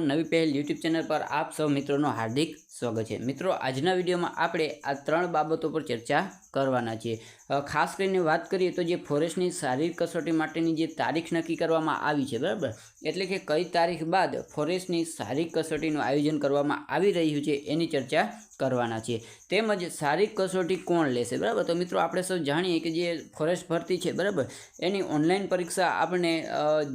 नवी पहल YouTube channel पर आप सब मित्रों हार्दिक स्वागत है। मित्रों आजना विडियो में आपणे आ 3 बाबतों पर चर्चा करवाना छे। खास करीने बात करिए तो जे फॉरेस्टनी शारीरिक कसोटी माटेनी जे तारीख नक्की करवामां आवी छे, बराबर, एटले के कई तारीख बाद फॉरेस्टनी शारीरिक कसोटीनुं आयोजन करवामां आवी रह्युं छे एनी चर्चा करवाना छे। तेमज शारीरिक कसोटी कोण लेशे, बराबर। तो मित्रों आपणे सौ जाणीए कि जे फॉरेस्ट भरती छे, बराबर, एनी ऑनलाइन परीक्षा आपणे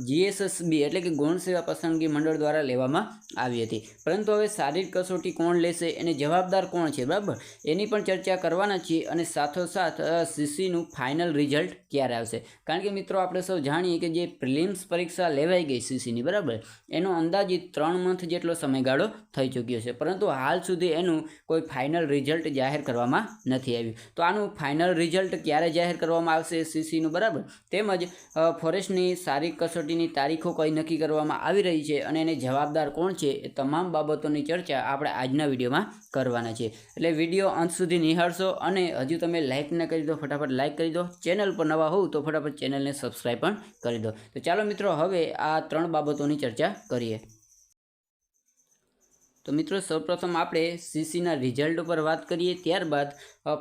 GSSB एटले के गौण सेवा पसंदगी मंडळ द्वारा लेवामां आवी हती। परंतु हवे शारीरिक कसोटी कोण लेशे, एने जवाबदार कोण छे, बराबर, एनी पण चर्चा करवाना छीए। अने साथोसाथ CC नुं फाइनल रिजल्ट क्यारे आवशे, कारण के मित्रों आपणे सौ जाणीए कि जे प्रिलिम्स परीक्षा लेवाई गई CC नी, बराबर, एनो अंदाजित 3 मंथ जेटलो समयगाळो थई चूक्यो छे, परंतु हाल सुधी एनुं कोई फाइनल रिजल्ट जाहेर करवामां नथी आव्युं। तो आनुं फाइनल रिजल्ट क्यारे जाहेर करवामां आवशे CC नुं, बराबर, तेमज फॉरेस्टनी शारीरिक कसोटीनी तारीखो कई नक्की करवामां आवी रही छे अने एने जवाबदार कोण छे ए तमाम बाबतोनी चर्चा आपणे आजना विडियोमां करवाना छे। एटले विडियो अंत सुधी निहाळशो अने हजू तमे लाइक न करी दो फटाफट लाइक करी दो। चेनल पर नवा होव तो फटाफट चेनलने सब्सक्राइब पण करी दो। तो चालो मित्रों हवे आ 3 बाबतोनी चर्चा करीए। तो मित्रों सर्वप्रथम आपणे CC ना रिजल्ट पर बात करिए, त्यारबाद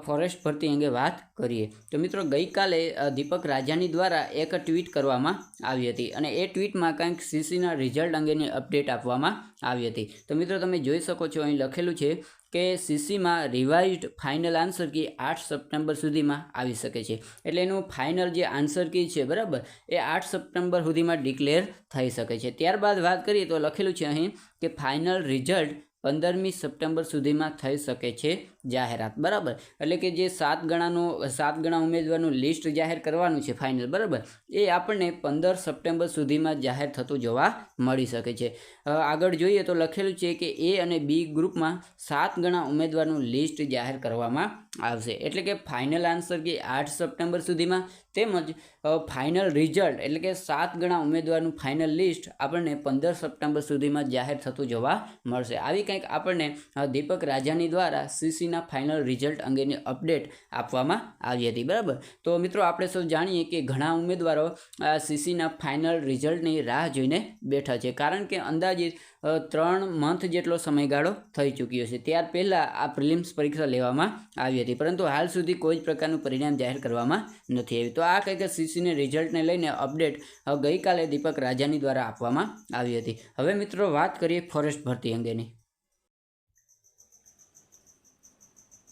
फॉरेस्ट भरती अंगे बात करिए। तो मित्रों गई काले दीपक राजानी द्वारा एक ट्वीट करवामां आवी हती अने ए ट्वीटमां कंईक CC ना रिजल्ट अंगेनी अपडेट आपवामां आवी हती। तो मित्रों तमे जोई शको छो અહીં લખેલું છે કે CC માં revised final answer key 8 September સુધીમાં આવી શકે છે। એટલે એનું ફાઇનલ જે આન્સર કી છે, બરાબર, એ 8 સપ્ટેમ્બર સુધીમાં ડિક્લેર થઈ શકે છે। ત્યારબાદ વાત કરીએ તો લખેલું છે અહીં કે ફાઇનલ રિઝલ્ટ 15મી સપ્ટેમ્બર સુધીમાં થઈ શકે છે જાહેરાત, બરાબર। એટલે કે જે 7 ગણા ઉમેદવારનું લિસ્ટ જાહેર કરવાનું છે ફાઇનલ, બરાબર, એ આપણને 15 સપ્ટેમ્બર સુધીમાં જાહેર થતું જોવા મળી શકે છે। આગળ જોઈએ તો લખેલું છે કે A અને B ગ્રુપમાં 7 ગણા ઉમેદવારનું લિસ્ટ જાહેર કરવામાં આવશે। એટલે કે ફાઇનલ આન્સર કે 8 સપ્ટેમ્બર સુધીમાં, તેમજ ફાઇનલ રિઝલ્ટ એટલે કે 7 ગણા ઉમેદવારનું ફાઇનલ લિસ્ટ આપણને 15 સપ્ટેમ્બર સુધીમાં જાહેર થતું જોવા મળશે। આવી કંઈક આપણને દીપક રાજાની દ્વારા CC ના ફાઇનલ રિઝલ્ટ અંગેની અપડેટ આપવામાં આવી હતી, બરાબર। તો મિત્રો આપણે સૌ જાણીએ કે ઘણા ઉમેદવારો CC ના ફાઇનલ રિઝલ્ટની રાહ જોઈને બેઠા છે, કારણ કે અંદાજિત 3 મંથ જેટલો સમયગાળો થઈ ચૂક્યો છે। ત્યાર પહેલાં આ પ્રિલિમ્સ પરીક્ષા લેવામાં આવી હતી, પરંતુ હાલ સુધી કોઈ જ પ્રકારનું પરિણામ જાહેર કરવામાં નથી આવ્યું। તો આ કંઈક CC ને રિઝલ્ટને લઈને અપડેટ ગઈકાલે દીપક રાજાની દ્વારા આપવામાં આવી હતી। હવે મિત્રો વાત કરીએ ફોરેસ્ટ ભરતી અંગેની।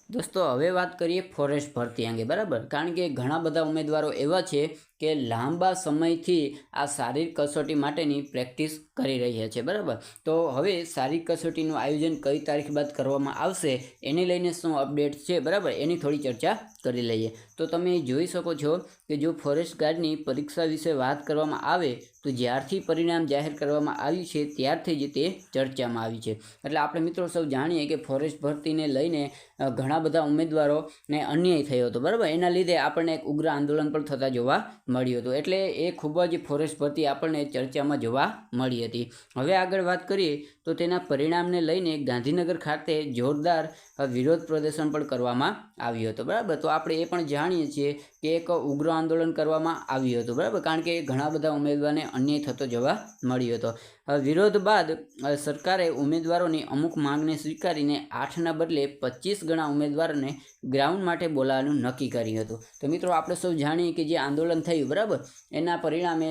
दोस्तों हवे बात करिए फॉरेस्ट भरती अंगे, बराबर, कारण के घणा बधा उम्मीदवारों एवा छे के लांबा समयथी आ शारीरिक कसोटी माटेनी प्रेक्टिस करी रह्या छे, बराबर। तो हवे शारीरिक कसोटीनुं आयोजन कई तारीख बाद करवामां आवशे एने लईने शुं अपडेट छे, बराबर, एनी थोड़ी चर्चा करी लईए। तो तमे जोई शको छो कि जो फॉरेस्ट गार्डनी परीक्षा विषे बात करवामां आवे तो ज्यारथी परिणाम जाहेर करवामां आव्युं छे त्यारथी ज ते चर्चामां आवी छे। एटले आपणे मित्रों सौ जाणीए कि फॉरेस्ट भरतीने लईने घणा बधा उमेदवारोने अन्याय थयो हतो, बराबर, एना लीधे आपणे एक उग्र आंदोलन पण थता जोवा मळ्युं हतुं। एटले ए खूब ज फॉरेस्ट भरती आपणे चर्चामां जोवा मळी हती। हवे आगळ वात करीए तो तेना परिणामने लईने गांधीनगर खाते जोरदार विरोध प्रदर्शन पण करवामां આવ્યું હતું, બરાબર। તો આપણે એ પણ જાણીએ છીએ કે એક ઉગ્ર આંદોલન કરવામાં આવ્યું હતું, બરાબર, કારણ કે ઘણા બધા ઉમેદવારને અન્યાય થતો જોવા મળ્યો હતો। વિરોધ બાદ સરકારે ઉમેદવારોની અમુક માંગને સ્વીકારીને 8ના બદલે 25 ગણા ઉમેદવારોને ગ્રાઉન્ડ માટે બોલાવવાનું નક્કી કર્યું હતું। તો મિત્રો આપણે સૌ જાણીએ કે જે આંદોલન થયું, બરાબર, એના પરિણામે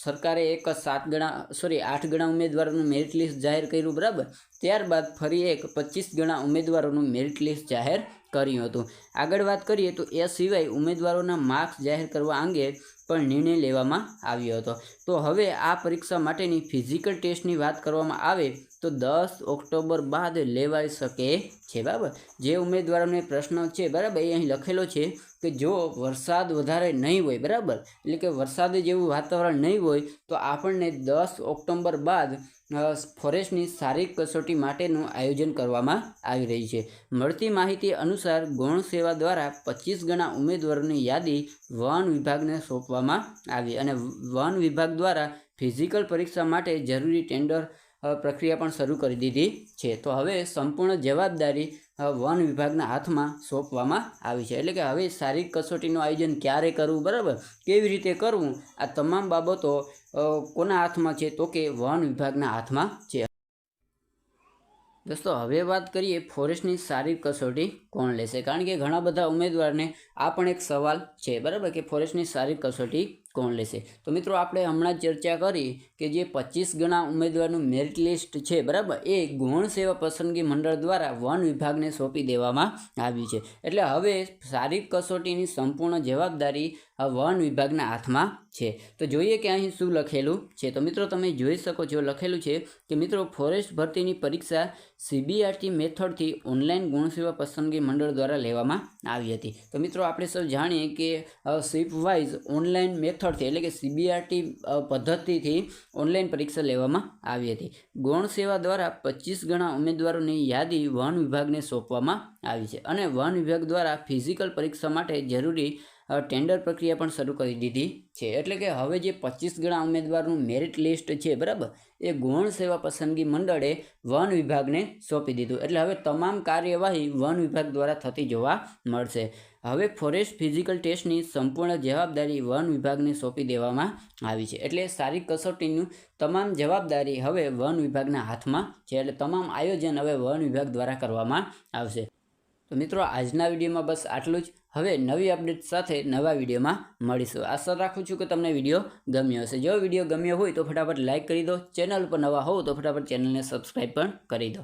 સરકારે એક 8 ગણા ઉમેદવારોનું મેરિટ લિસ્ટ જાહેર કર્યું, બરાબર। ત્યારબાદ ફરી એક 25 ગણા ઉમેદવારોનું મેરિટ લિસ્ટ જાહેર કર્યું હતું। આગળ વાત કરીએ તો એ સિવાય ઉમેદવારોના માર્ક્સ જાહેર કરવા અંગે પણ નિર્ણય લેવામાં આવ્યો હતો। તો હવે આ પરીક્ષા માટેની ફિઝિકલ ટેસ્ટની વાત કરવામાં આવે તો 10 ઓક્ટોબર બાદ લેવાઈ શકે છે, બરાબર। જે ઉમેદવારોને પ્રશ્ન છે, બરાબર, એ અહીં લખેલો છે કે જો વરસાદ વધારે નહીં હોય, બરાબર, એટલે કે વરસાદ જેવું વાતાવરણ નહીં હોય તો આપણને 10 ઓક્ટોબર બાદ ફોરેસ્ટની શારીરિક કસોટી માટેનું આયોજન કરવામાં આવી રહી છે। મળતી માહિતી અનુસાર ગૌણ સેવા દ્વારા 25 ગણા ઉમેદવારોની યાદી વન વિભાગને સોંપવામાં આવી અને વન વિભાગ દ્વારા ફિઝિકલ પરીક્ષા માટે જરૂરી ટેન્ડર પ્રક્રિયા પણ શરૂ કરી દીધી છે। તો હવે સંપૂર્ણ જવાબદારી वन विभागना हाथमां सोंपवामां आवी छे। एटले के हवे शारीरिक कसोटीनुं आयोजन क्यारे करवुं, बराबर, केवी रीते करवुं, आ तमाम बाबतो कोना हाथमां छे तो के वन विभागना हाथमां छे। દોસ્તો હવે વાત કરીએ ફોરેસ્ટની શારીરિક કસોટી કોણ લેશે, કારણ કે ઘણા બધા ઉમેદવારને આ પણ એક સવાલ છે, બરાબર, કે ફોરેસ્ટની શારીરિક કસોટી કોણ લેશે. તો મિત્રો આપણે હમણાં જ ચર્ચા કરી કે જે 25 ગણા ઉમેદવારનું મેરિટ લિસ્ટ છે, બરાબર, એ ગૌણ સેવા પસંદગી મંડળ દ્વારા વન વિભાગને સોંપી દેવામાં આવ્યું છે. એટલે હવે શારીરિક કસોટીની સંપૂર્ણ જવાબદારી વન વિભાગના હાથમાં છે. તો જોઈએ કે અહીં શું લખેલું છે. તો મિત્રો તમે જોઈ શકો છો, લખેલું છે કે મિત્રો ફોરેસ્ટ ભરતીની પરીક્ષા CBRT મેથડથી ઓનલાઈન ગુણ સેવા પસંદગી મંડળ દ્વારા લેવામાં આવી હતી. તો મિત્રો આપણે સૌ જાણીએ કે શિફ્ટ વાઇઝ ઓનલાઈન મેથડથી એટલે કે CBRT પદ્ધતિથી ઓનલાઈન પરીક્ષા લેવામાં આવી હતી. ગૌણ સેવા દ્વારા 25 ગણા ઉમેદવારોની યાદી વન વિભાગને સોંપવામાં આવી છે અને વન વિભાગ દ્વારા ફિઝિકલ પરીક્ષા માટે જરૂરી ટેન્ડર પ્રક્રિયા પણ શરૂ કરી દીધી છે. એટલે કે હવે જે 25 ગણા ઉમેદવારનું મેરિટ લિસ્ટ છે, બરાબર, એ ગૌણ સેવા પસંદગી મંડળે વન વિભાગને સોંપી દીધું. એટલે હવે તમામ કાર્યવાહી વન વિભાગ દ્વારા થતી જોવા મળશે. હવે ફોરેસ્ટ ફિઝિકલ ટેસ્ટની સંપૂર્ણ જવાબદારી વન વિભાગને સોંપી દેવામાં આવી છે. એટલે શારીરિક કસોટીનું તમામ જવાબદારી હવે વન વિભાગના હાથમાં છે. એટલે તમામ આયોજન હવે વન વિભાગ દ્વારા કરવામાં આવશે. તો મિત્રો આજના વિડીયોમાં બસ આટલું જ. હવે નવી અપડેટ સાથે નવા વિડીયોમાં મળીશું. આશા રાખું છું કે તમને વિડીયો ગમ્યો હશે. જો વિડીયો ગમ્યો હોય તો ફટાફટ લાઇક કરી દો. ચેનલ પર નવા હોવ તો ફટાફટ ચેનલને સબસ્ક્રાઈબ પણ કરી દો.